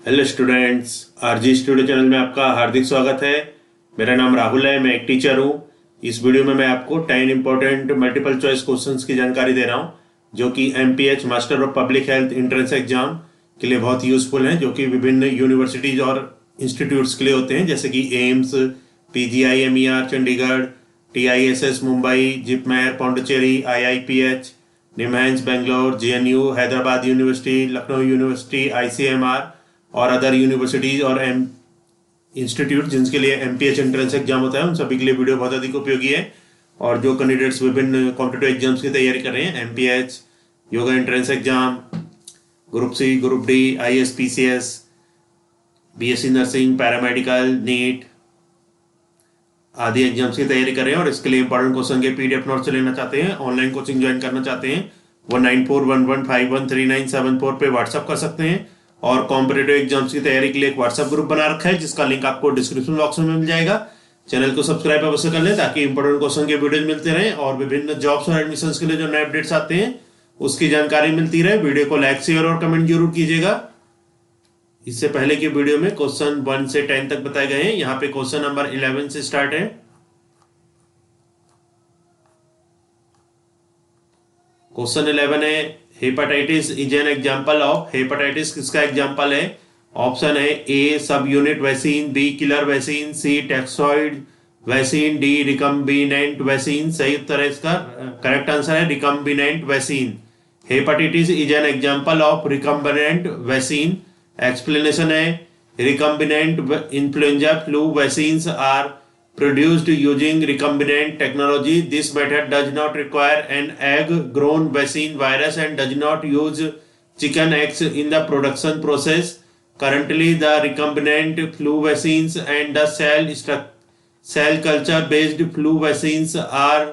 Hello students, RG studio channel में आपका हार्दिक स्वागत है। मेरा नाम राहुल है, मैं एक टीचर हूँ। इस वीडियो में मैं आपको 10 इंपॉर्टेंट मल्टीपल चॉइस क्वेश्चंस की जानकारी दे रहा हूँ, जो कि MPH master of public health entrance exam के लिए बहुत यूजफुल हैं, जो कि विभिन्न यूनिवर्सिटीज और इंस्टीट्यूट्स के लिए होते हैं, जैसे कि AIIMS, PGIMER Chandigarh, TISS Mumbai, JIPMER Pondicherry, IIPH NIMHANS Bangalore, JNU Hyderabad university, Lucknow university, ICMR और अदर यूनिवर्सिटीज और इंस्टीट्यूट जिनके लिए एमपीएच एंट्रेंस एग्जाम होता है, उन सभी के लिए वीडियो बहुत अधिक उपयोगी है। और जो कैंडिडेट्स विभिन्न कॉम्पिटेटिव एग्जाम्स की तैयारी कर रहे हैं, MPH, yoga entrance exam, group C, group D, IAS, PCS, BSc nursing, paramedical, NEET आदि एग्जाम्स की तैयारी कर रहे हैं और इसके लिए इंपॉर्टेंट क्वेश्चन के पीडीएफ नोट्स लेना चाहते हैं, ऑनलाइन कोचिंग ज्वाइन करना चाहते हैं, 1941151397 पे व्हाट्सअप कर सकते हैं। और कॉम्पिटेटिव एग्जाम्स की तैयारी के लिए एक व्हाट्सएप ग्रुप बना रखा है, जिसका लिंक आपको डिस्क्रिप्शन बॉक्स में मिल जाएगा। चैनल को सब्सक्राइब अवश्य कर लें, ताकि इंपॉर्टेंट क्वेश्चन के वीडियो मिलते रहें और विभिन्न जॉब्स और एडमिशन के लिए जो नए अपडेट्स आते हैं उसकी जानकारी मिलती रहे। वीडियो को लाइक, शेयर और कमेंट जरूर कीजिएगा। इससे पहले की वीडियो में क्वेश्चन 1 से 10 तक बताए गए हैं। यहाँ पे क्वेश्चन नंबर 11 से स्टार्ट है। क्वेश्चन 11 है, hepatitis is an example of. Hepatitis किसका एग्जांपल है? ऑप्शन है A sub unit vaccine, B killer vaccine, C toxoid vaccine, D recombinant vaccine. सही उत्तर है इसका, करेक्ट आंसर है recombinant vaccine. Hepatitis is an example of recombinant vaccine. Explanation है, recombinant influenza flu vaccines are produced using recombinant technology. This method does not require an egg-grown vaccine virus and does not use chicken eggs in the production process. Currently, the recombinant flu vaccines and the cell culture-based flu vaccines are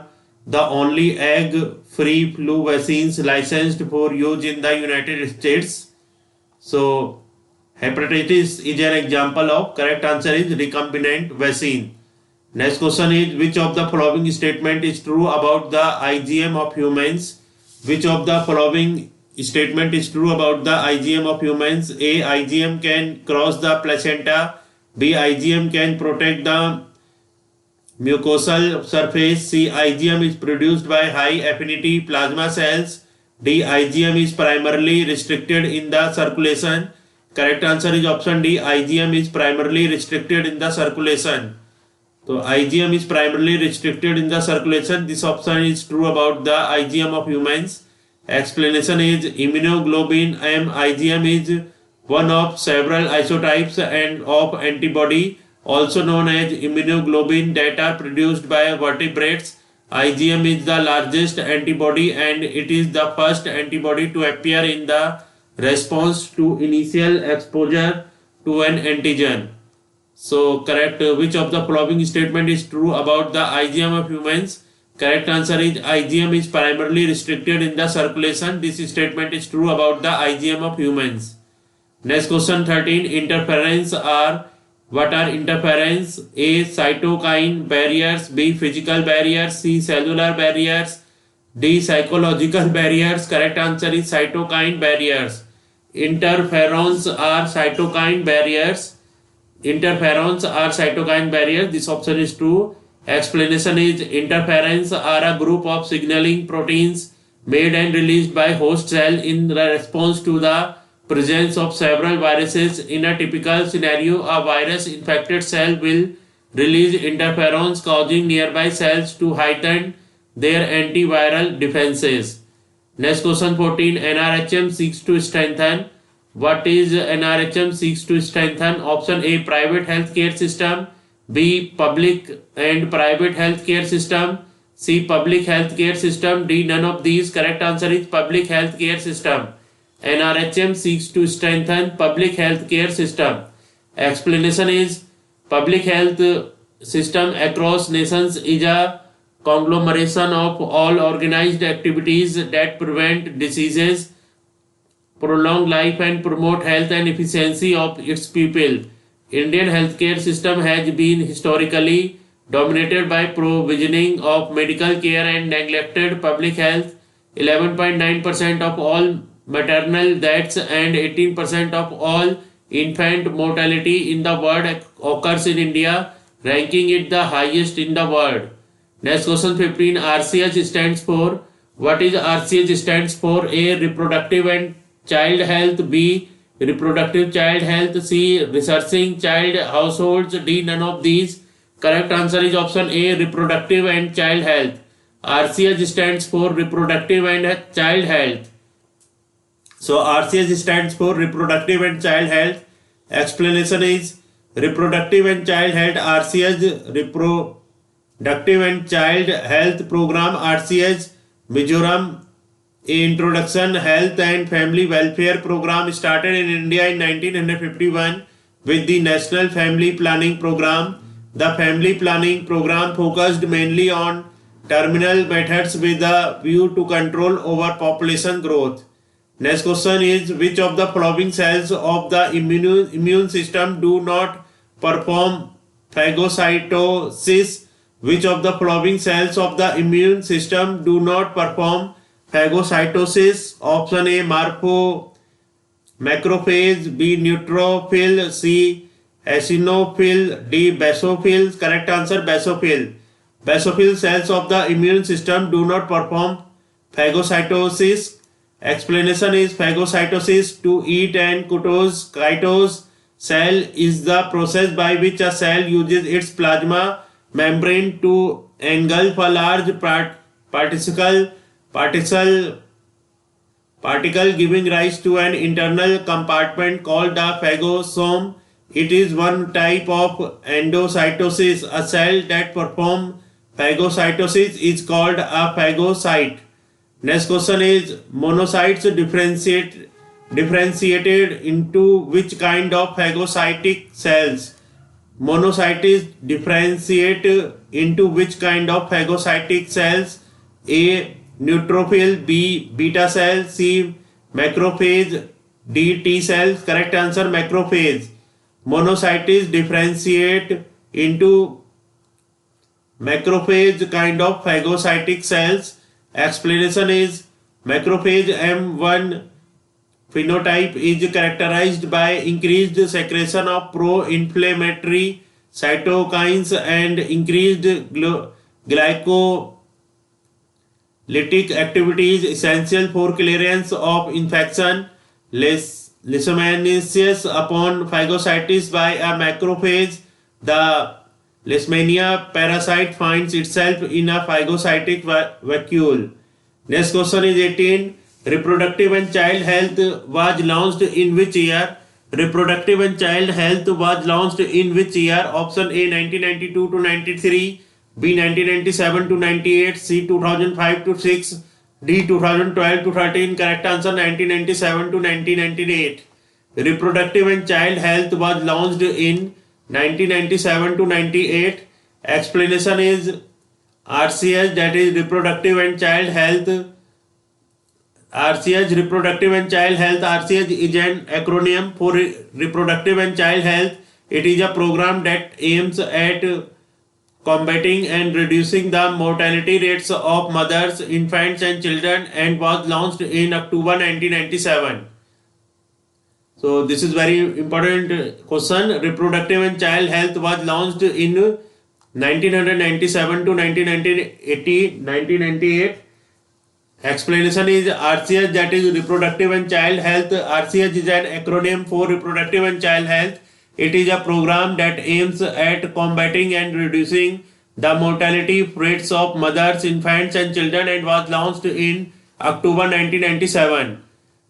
the only egg-free flu vaccines licensed for use in the United States. So, hepatitis is an example of. Correct answer is recombinant vaccine. Next question is, which of the following statement is true about the IgM of humans? Which of the following statement is true about the IgM of humans? A, IgM can cross the placenta. B, IgM can protect the mucosal surface. C, IgM is produced by high affinity plasma cells. D, IgM is primarily restricted in the circulation. Correct answer is option D, IgM is primarily restricted in the circulation. So IgM is primarily restricted in the circulation. This option is true about the IgM of humans. Explanation is, immunoglobulin M IgM is one of several isotypes and of antibody, also known as immunoglobulin, that are produced by vertebrates. IgM is the largest antibody and it is the first antibody to appear in the response to initial exposure to an antigen. So correct, which of the following statement is true about the IgM of humans? Correct answer is IgM is primarily restricted in the circulation. This statement is true about the IgM of humans. Next question 13, interference are. What are interference? A, cytokine barriers, B, physical barriers, C, cellular barriers, D, psychological barriers. Correct answer is cytokine barriers. Interferons are cytokine barriers. Interferons are cytokine barriers. This option is true. Explanation is, interferons are a group of signaling proteins made and released by host cell in response to the presence of several viruses. In a typical scenario, a virus infected cell will release interferons, causing nearby cells to heighten their antiviral defenses. Next question 14, NRHM seeks to strengthen. What is NRHM seeks to strengthen? Option A, private healthcare system. B, public and private healthcare system. C, public healthcare system. D, none of these. Correct answer is public healthcare system. NRHM seeks to strengthen public healthcare system. Explanation is, public health system across nations is a conglomeration of all organized activities that prevent diseases, prolong life and promote health and efficiency of its people. Indian healthcare system has been historically dominated by provisioning of medical care and neglected public health. 11.9% of all maternal deaths and 18% of all infant mortality in the world occurs in India, ranking it the highest in the world. Next question 15. RCH stands for. What is RCH stands for? A. Reproductive and child health. B. Reproductive child health. C. Researching child households. D. None of these. Correct answer is option A. Reproductive and child health. RCH stands for reproductive and child health. So RCH stands for reproductive and child health. Explanation is reproductive and child health. RCH reproductive and child health program. RCH Mizoram Introduction Health and Family Welfare Program started in India in 1951 with the National Family Planning Program. The Family Planning Program focused mainly on terminal methods with a view to control over population growth. Next question is, which of the following cells of the immune system do not perform phagocytosis? Which of the following cells of the immune system do not perform phagocytosis? Option A, macrophage, B, neutrophil, C, eosinophil, D, basophil. Correct answer, basophil. Basophil cells of the immune system do not perform phagocytosis. Explanation is phagocytosis, to eat, and kitose cell is the process by which a cell uses its plasma membrane to engulf a large particle giving rise to an internal compartment called a phagosome. It is one type of endocytosis. A cell that performs phagocytosis is called a phagocyte. Next question is, monocytes differentiated into which kind of phagocytic cells? Monocytes differentiate into which kind of phagocytic cells? A, neutrophil, B, beta cell, C, macrophage, D, T cells. Correct answer, macrophage. Monocytes differentiate into macrophage kind of phagocytic cells. Explanation is macrophage M1 phenotype is characterized by increased secretion of pro-inflammatory cytokines and increased glycolytic activities essential for clearance of infection. Leishmaniasis upon phagocytosis by a macrophage. The Leishmania parasite finds itself in a phagocytic vacuole. Next question is 18. Reproductive and child health was launched in which year? Reproductive and child health was launched in which year? Option A, 1992 to 93, B, 1997 to 98, C, 2005 to 6, D, 2012 to 13. Correct answer, 1997 to 1998. Reproductive and child health was launched in 1997 to 98. Explanation is RCH, that is reproductive and child health. RCH, reproductive and child health. RCH is an acronym for reproductive and child health. It is a program that aims at combating and reducing the mortality rates of mothers, infants and children, and was launched in October 1997. So this is very important question. Reproductive and child health was launched in 1997 to 1998. Explanation is RCH, that is reproductive and child health. RCH is an acronym for reproductive and child health. It is a program that aims at combating and reducing the mortality rates of mothers, infants and children, and was launched in October 1997.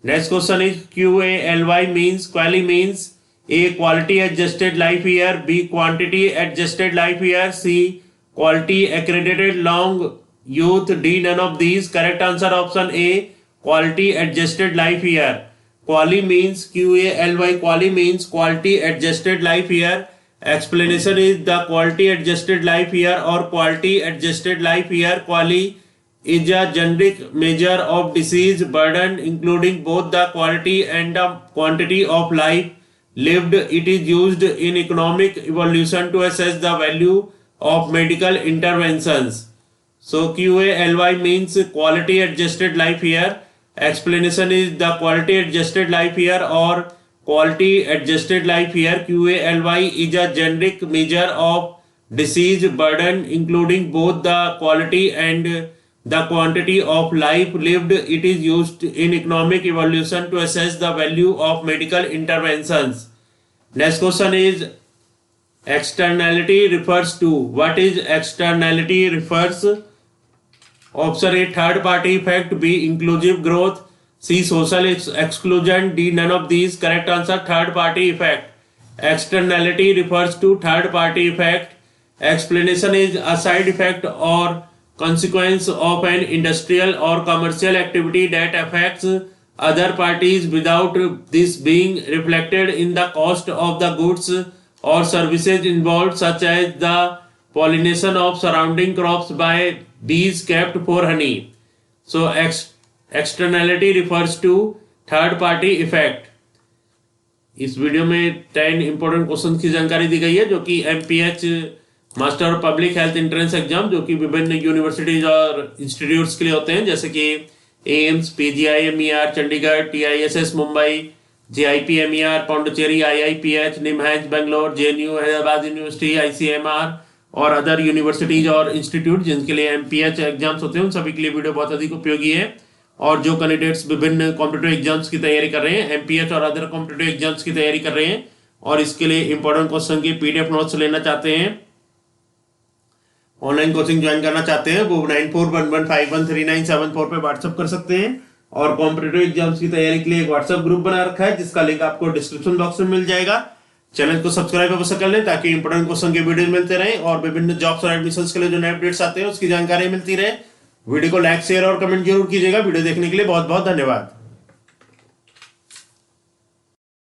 Next question is QALY means. QALY means A, quality adjusted life year, B, quantity adjusted life year, C, quality accredited long youth, D, none of these. Correct answer, option A, quality adjusted life year. QALY means QALY. QALY means quality adjusted life year. Explanation is the quality adjusted life year or quality adjusted life year. QALY is a generic measure of disease burden including both the quality and the quantity of life lived. It is used in economic evolution to assess the value of medical interventions. So QALY means quality adjusted life year. Explanation is the quality adjusted life year or quality adjusted life here, QALY, is a generic measure of disease burden including both the quality and the quantity of life lived. It is used in economic evaluation to assess the value of medical interventions. Next question is externality refers to. What is externality refers? Option A, third party effect. B, inclusive growth. C, social exclusion. D, none of these. Correct answer, third party effect. Externality refers to third party effect. Explanation is a side effect or consequence of an industrial or commercial activity that affects other parties without this being reflected in the cost of the goods or services involved, such as the pollination of surrounding crops by bees kept for honey. So externality refers to third party effect. इस video में 10 important question की जानकारी दी गई है जो कि MPH master public health entrance exam जो कि विभिन्न यूनिवर्सिटीज और इंस्टीट्यूट्स के लिए होते हैं, जैसे कि AIIMS, PGIMER Chandigarh, TISS Mumbai, JIPMER Puducherry, IIPH NIMHANS Bangalore, JNU Hyderabad university, ICMR और अदर यूनिवर्सिटीज और इंस्टीट्यूट जिनके लिए एमपीएच एग्जाम्स होते हैं, उन सभी के लिए वीडियो बहुत अधिक उपयोगी है। और जो कैंडिडेट्स विभिन्न कॉम्पिटिटिव एग्जाम्स की तैयारी कर रहे हैं, एमपीएच और अदर कॉम्पिटिटिव एग्जाम्स की तैयारी कर रहे हैं और इसके लिए इंपॉर्टेंट क्वेश्चन की पीडीएफ नोट्स लेना चाहते हैं, ऑनलाइन कोचिंग ज्वाइन करना चाहते हैं, वो 9411513974 पे व्हाट्सएप कर सकते हैं। और कॉम्पिटिटिव एग्जाम्स की तैयारी के लिए एक व्हाट्सएप ग्रुप बना रखा है जिसका लिंक आपको डिस्क्रिप्शन बॉक्स में मिल जाएगा। चैनल को सब्सक्राइब अवश्य कर लें ताकि इंपॉर्टेंट क्वेश्चन के वीडियो मिलते रहें और विभिन्न जॉब्स और एडमिशंस के लिए जो नए अपडेट्स आते हैं उसकी जानकारी मिलती रहे। वीडियो को लाइक, शेयर और कमेंट जरूर कीजिएगा। वीडियो देखने के लिए बहुत बहुत धन्यवाद।